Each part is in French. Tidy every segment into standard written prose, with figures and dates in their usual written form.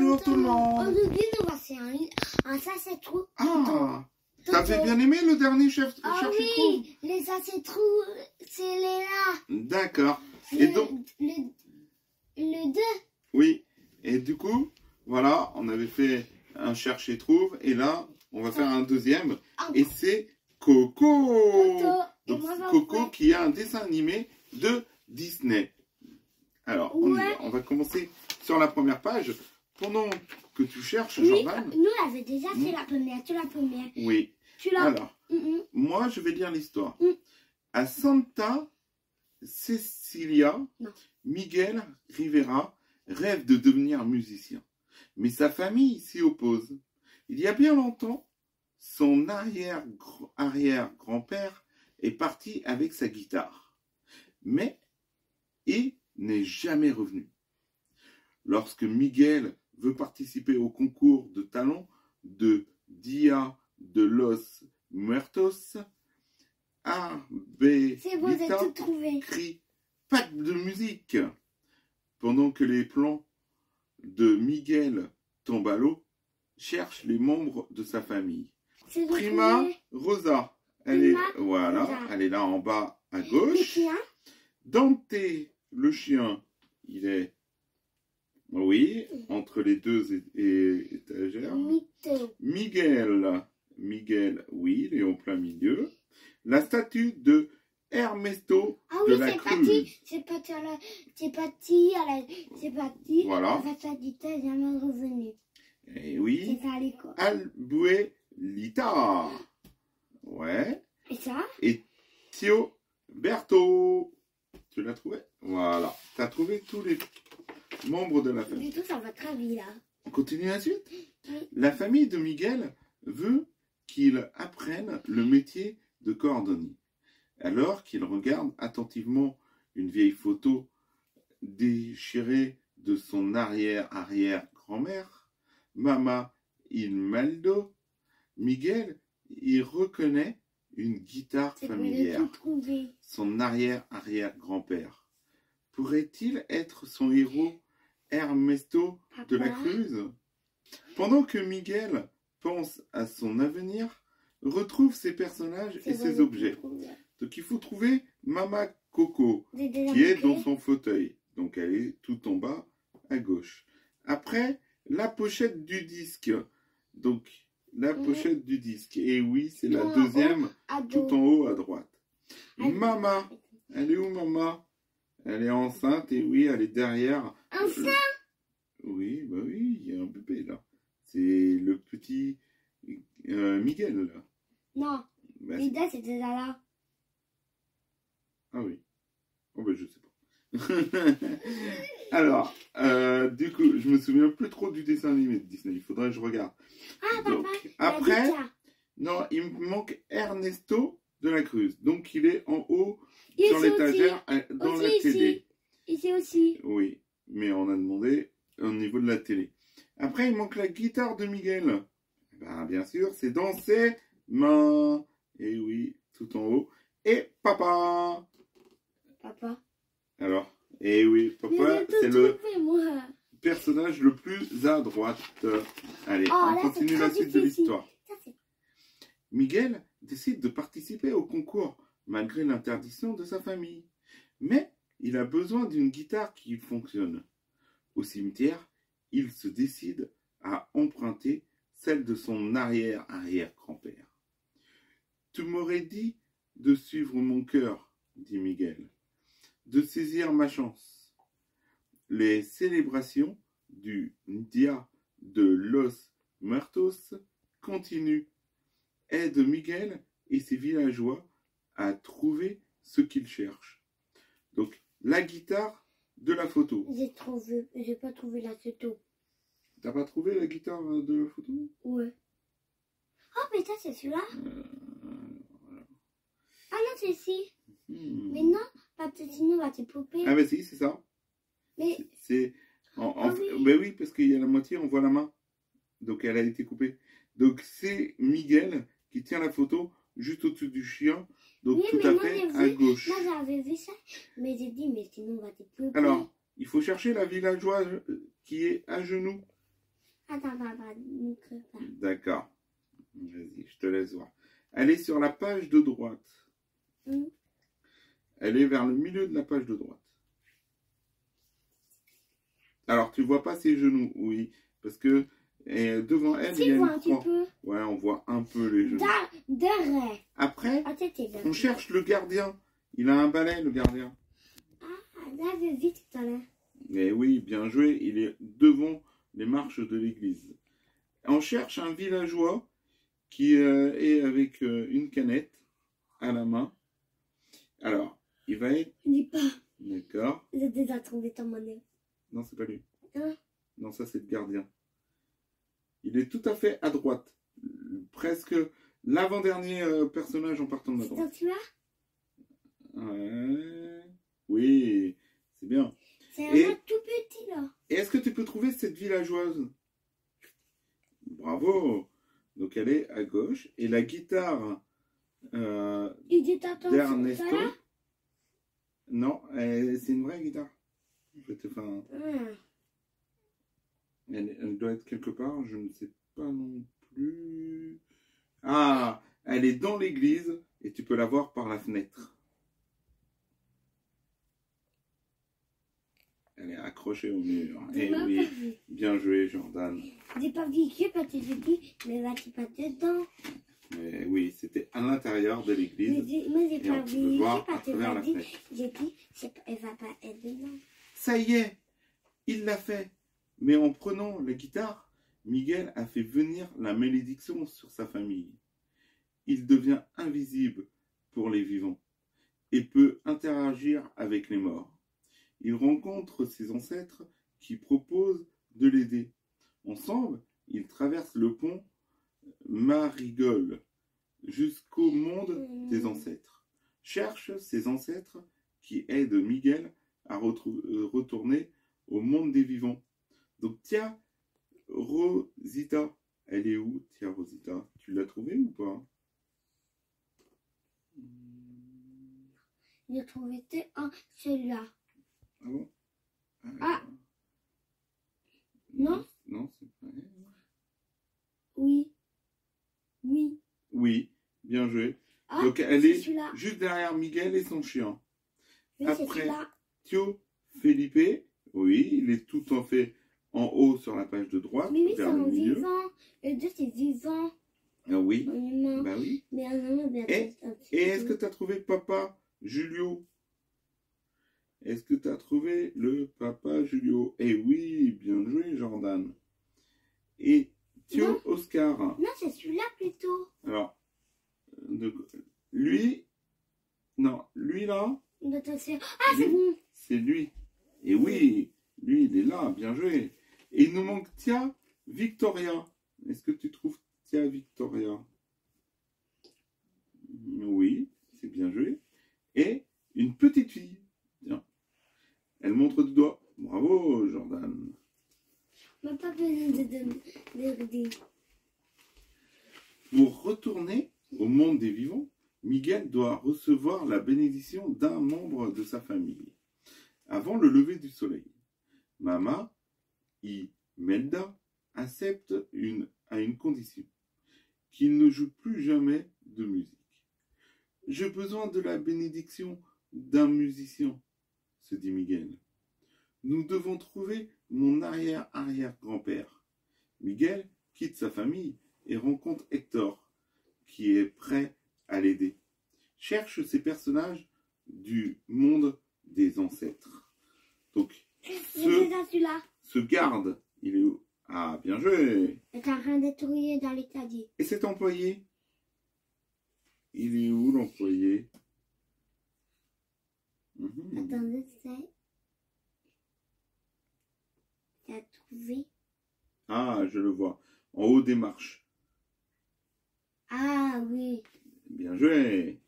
Bonjour tout le monde. Aujourd'hui, nous voici un sachet trou. Ah, t'avais bien aimé le dernier chef Ah cherche et oui, trouve? les sachets trous, c'est les là. D'accord. Et donc, le 2. oui. Et du coup, voilà, on avait fait un cherche et trouve. Et là, on va faire un deuxième. Et c'est Coco. Donc, Coco qui est un dessin animé de Disney. Alors, on va commencer sur la première page. Pendant que tu cherches, Jordan. Nous, on avait déjà fait la première. Tu la première. Oui. Tu l'as. Alors, moi, je vais lire l'histoire. À Santa Cecilia, Miguel Rivera rêve de devenir musicien. Mais sa famille s'y oppose. Il y a bien longtemps, son arrière-grand-père est parti avec sa guitare. Mais il n'est jamais revenu. Lorsque Miguel veut participer au concours de talent de Dia de los Muertos, Abelita crie « Pas de musique !» Pendant que les plans de Miguel tombent à l'eau, cherche les membres de sa famille. Prima Rosa, elle est là en bas à gauche. Dante, le chien, il est entre les deux étagères. Miguel, oui, il est en plein milieu. La statue de Ernesto de la Cruz. C'est parti. Voilà. La fatalité n'est jamais revenue. Et oui. C'est ça, l'école. Albuelita. Ouais. Et ça? Et Tio Berto. Tu l'as trouvé? Voilà. Tu as trouvé tous les membres de la famille. Du tout, ça va très vite là. On continue la suite? Oui. La famille de Miguel veut qu'il apprenne le métier de cordonnier. Alors qu'il regarde attentivement une vieille photo déchirée de son arrière-arrière-grand-mère, Mama Imeldo, Miguel y reconnaît une guitare familière. Son arrière-arrière-grand-père. Pourrait-il être son héros Ernesto de la Cruz? Pendant que Miguel pense à son avenir, retrouve ses personnages et ses objets. Donc il faut trouver Mama Coco, qui est dans son fauteuil. Donc elle est tout en bas à gauche. Après, la pochette du disque. Donc la pochette du disque. Et oui, c'est la deuxième, tout en haut à droite. Mama, elle est où Mama? Elle est enceinte et oui, elle est derrière. Enceinte? Oui, bah oui, il y a un bébé là. C'est le petit Miguel là. Non, Lida c'était là. Ah oui. Oh ben je sais pas. Alors, du coup, je me souviens plus trop du dessin animé de Disney. Il faudrait que je regarde. Donc, après, non, il me manque Ernesto de la Cruz. Donc, il est en haut sur l'étagère dans la télé. Ici aussi. Oui, mais on a demandé au niveau de la télé. Après, il manque la guitare de Miguel. Ben, bien sûr, c'est dans ses mains. Et oui, tout en haut. Et papa. Papa. Alors, et oui, papa, c'est le personnage le plus à droite. Allez, on continue la suite de l'histoire. Miguel décide de participer au concours, malgré l'interdiction de sa famille. Mais il a besoin d'une guitare qui fonctionne. Au cimetière, il se décide à emprunter celle de son arrière-arrière-grand-père. « Tu m'aurais dit de suivre mon cœur, dit Miguel, de saisir ma chance. » Les célébrations du Dia de los Muertos continuent. Aide Miguel et ses villageois à trouver ce qu'ils cherchent. Donc, la guitare de la photo. J'ai pas trouvé la photo. T'as pas trouvé la guitare de la photo? Ouais. Oh, mais ça, c'est celui-là. Voilà. Ah non, c'est ici. Mais non, pas peut-être sinon, va te poupée. Ah, bah si, c'est ça. Mais. C'est. Ben oui, parce qu'il y a la moitié, on voit la main. Donc, elle a été coupée. Donc, c'est Miguel qui tient la photo juste au-dessus du chien. Donc, oui, tout à fait à gauche. Moi, j'avais vu ça. Mais j'ai dit, mais sinon, on va te poupée. Alors, il faut chercher la villageoise qui est à genoux. Attends, ne crée pas. D'accord. Vas-y, je te laisse voir. Elle est sur la page de droite. Elle est vers le milieu de la page de droite. Alors, tu vois pas ses genoux, oui, parce que devant elle, il y a une croix. Ouais, on voit un peu les genoux. Derrière. Après, on cherche le gardien. Il a un balai, le gardien. Ah, là, vite tout à l'heure. Mais oui, bien joué. Il est devant les marches de l'église. On cherche un villageois qui est avec une canette à la main. Alors, il va être... Je dis pas. D'accord. J'ai déjà trouvé ton monnaie. Non, c'est pas lui. Hein? Non, ça, c'est le gardien. Il est tout à fait à droite. Presque l'avant-dernier personnage en partant de la droite. C'est celui-là? Ouais. Oui, c'est bien. C'est un tout petit, là. Et est-ce que tu peux trouver cette villageoise? Bravo. Donc, elle est à gauche. Et la guitare d'Ernesto... Non, c'est une vraie guitare. Enfin, elle doit être quelque part, je ne sais pas non plus. Ah, elle est dans l'église et tu peux la voir par la fenêtre. Elle est accrochée au mur. Eh oui, bien joué, Jordan. J'ai pas vu que parce que j'ai dit, mais vas-tu pas dedans? Mais oui, c'était à l'intérieur de l'église. Mais j'ai pas vu voir parce que j'ai dit, elle va pas être dedans. Ça y est, il l'a fait. Mais en prenant la guitare, Miguel a fait venir la malédiction sur sa famille. Il devient invisible pour les vivants et peut interagir avec les morts. Il rencontre ses ancêtres qui proposent de l'aider. Ensemble, ils traversent le pont Marigole jusqu'au monde des ancêtres. Cherche ses ancêtres qui aident Miguel à retourner au monde des vivants. Donc tiens, Rosita, elle est où? Tiens, Rosita, tu l'as trouvée ou pas? J'ai trouvé celui-là. Ah bon? Ah. Non? Non, c'est pas elle. Oui. Oui, bien joué. Ah, donc elle est juste derrière Miguel et son chien. Oui, après, Tio Felipe, oui, il est tout en fait en haut sur la page de droite. Mais oui, c'est un vivant. Les deux, c'est vivant. Ah oui. Bah oui. Mais et est-ce que tu as trouvé Papa Julio? Est-ce que tu as trouvé le Papa Julio? Eh oui, bien joué, Jordan. Et Tio Oscar. Non, c'est celui-là plutôt. Alors, lui, non, lui là. Ah, c'est bon. C'est lui. Et oui, lui, il est là, bien joué. Et il nous manque Tia Victoria. Est-ce que tu trouves Tia Victoria? Oui, c'est bien joué. Et une petite fille. Tiens. Elle montre du doigt. Bravo, Jordan. On n'a pas besoin de Pour retourner au monde des vivants, Miguel doit recevoir la bénédiction d'un membre de sa famille avant le lever du soleil. Mama Imelda accepte à une condition, qu'il ne joue plus jamais de musique. J'ai besoin de la bénédiction d'un musicien, se dit Miguel. Nous devons trouver mon arrière-arrière-grand-père. Miguel quitte sa famille et rencontre Hector, qui est prêt à l'aider. Cherche ces personnages du monde des ancêtres. Donc, ce garde, il est où? Ah, bien joué. Il est en train de trouiller dans l'étagère. Et cet employé? Il est où, l'employé? Attendez, tu as trouvé? Ah, je le vois. En haut des marches. Ah, oui. Bien joué.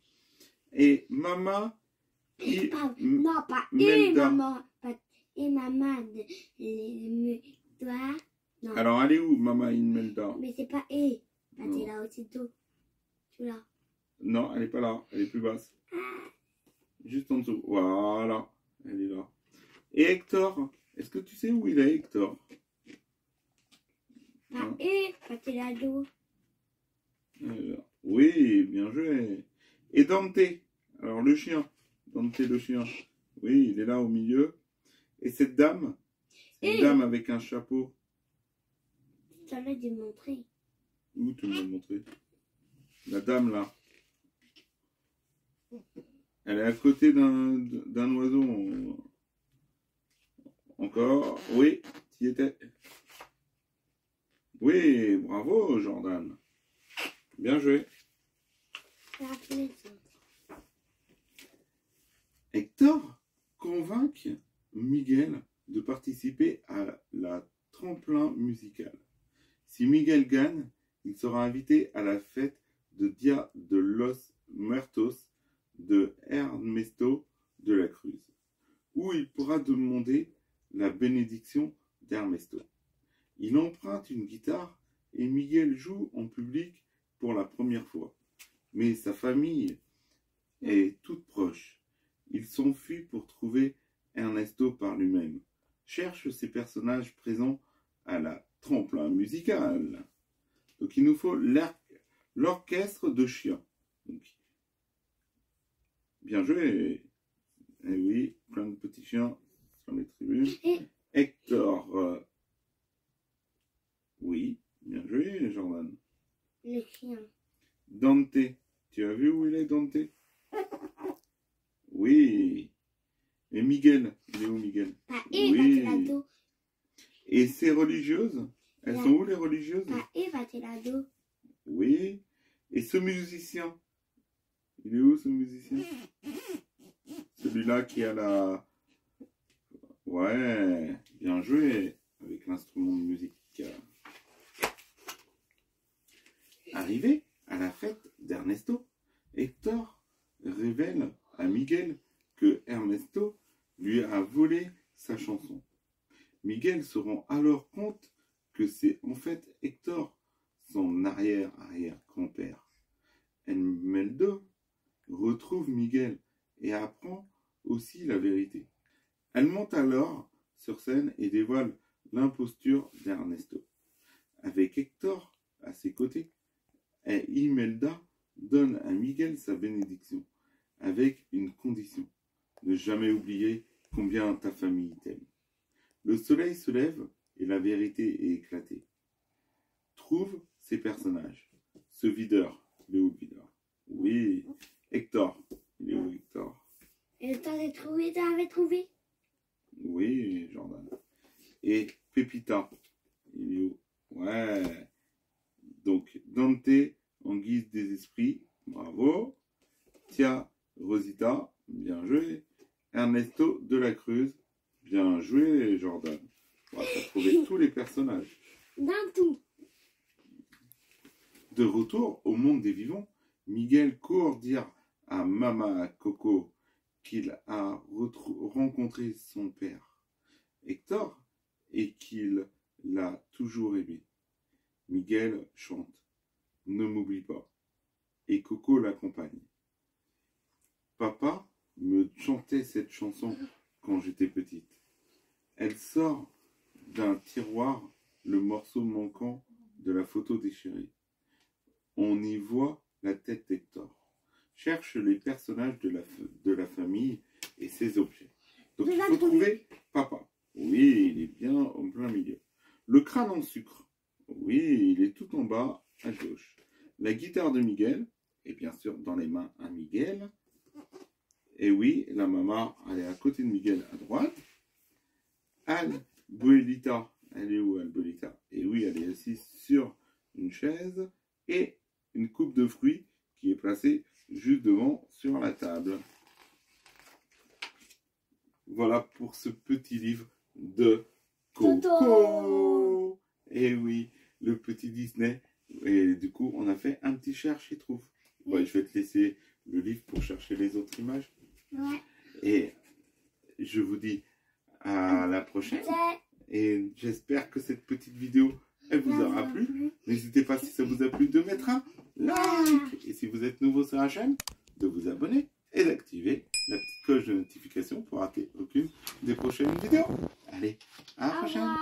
Et Mama... Non, pas et maman. Et maman toi. Non. Alors, elle est où, Mama Imelda? Mais c'est pas et. C'est là aussitôt. Tu là. Non, elle n'est pas là. Elle est plus basse. Juste en dessous. Voilà. Elle est là. Et Hector? Est-ce que tu sais où il est, Hector? et pâté l'ado. Alors, oui, bien joué. Et Dante, alors le chien. Dante le chien. Oui, il est là au milieu. Et cette dame, c'est une dame avec un chapeau. Je t'avais démontré. Où tu me l'as montré? La dame là. Elle est à côté d'un oiseau. Encore. Oui, tu y étais. Oui, bravo Jordan. Bien joué. Hector convainc Miguel de participer à la tremplin musical. Si Miguel gagne, il sera invité à la fête de Dia de los Muertos de Ernesto de la Cruz, où il pourra demander la bénédiction d'Ernesto. Il emprunte une guitare et Miguel joue en public pour la première fois. Mais sa famille est toute proche. Il s'enfuit pour trouver Ernesto par lui-même. Cherche ces personnages présents à la tremplin musical. Donc il nous faut l'orchestre de chiens. Donc, bien joué. Et oui, plein de petits chiens sur les tribunes. Hector. Oui, bien joué, Jordan. Le chien. Dante. Tu as vu où il est, Dante? Oui. Et Miguel. Il est où, Miguel? Oui. Et ces religieuses? Elles sont où, les religieuses? Oui. Et ce musicien? Il est où, ce musicien? Celui-là qui a la... Ouais, bien joué avec l'instrument de musique. Arrivé à la fête d'Ernesto, Hector révèle à Miguel que Ernesto lui a volé sa chanson. Miguel se rend alors compte que c'est en fait Hector, son arrière-arrière-grand-père. Enmeldo retrouve Miguel et apprend aussi la vérité. Elle monte alors sur scène et dévoile l'imposture d'Ernesto. Avec Hector à ses côtés, Imelda donne à Miguel sa bénédiction, avec une condition: ne jamais oublier combien ta famille t'aime. Le soleil se lève et la vérité est éclatée. Trouve ces personnages. Ce videur, il est où le videur? Oui, Hector. Il est où Hector? Et t'avais trouvé? Oui, Jordan. Et Pépita, il est où? Ouais. Donc, Dante en guise des esprits, bravo. Tia Rosita, bien joué. Ernesto de la Cruz, bien joué, Jordan. On va trouver tous les personnages. Dans tout. De retour au monde des vivants, Miguel court dire à Mama Coco qu'il a rencontré son père, Hector, et qu'il l'a toujours aimé. Miguel chante « Ne m'oublie pas » et Coco l'accompagne. Papa me chantait cette chanson quand j'étais petite. Elle sort d'un tiroir le morceau manquant de la photo déchirée. On y voit la tête d'Hector. Cherche les personnages de la famille et ses objets. Donc il faut trouver papa. Oui, il est bien en plein milieu. Le crâne en sucre. Oui, il est tout en bas à gauche. La guitare de Miguel. Et bien sûr dans les mains à Miguel. Et oui, la maman, elle est à côté de Miguel à droite. Albuelita. Elle est où, Albuelita? Et oui, elle est assise sur une chaise. Et une coupe de fruits qui est placée juste devant sur la table. Voilà pour ce petit livre de Coco. Et oui, le petit Disney. Et du coup, on a fait un petit cherche et trouve. Ouais, je vais te laisser le livre pour chercher les autres images. Ouais. Et je vous dis à la prochaine. Et j'espère que cette petite vidéo, elle vous aura plu. N'hésitez pas, si ça vous a plu, de mettre un like. Et si vous êtes nouveau sur la chaîne, de vous abonner et d'activer la petite cloche de notification pour rater aucune des prochaines vidéos. Allez, à la prochaine.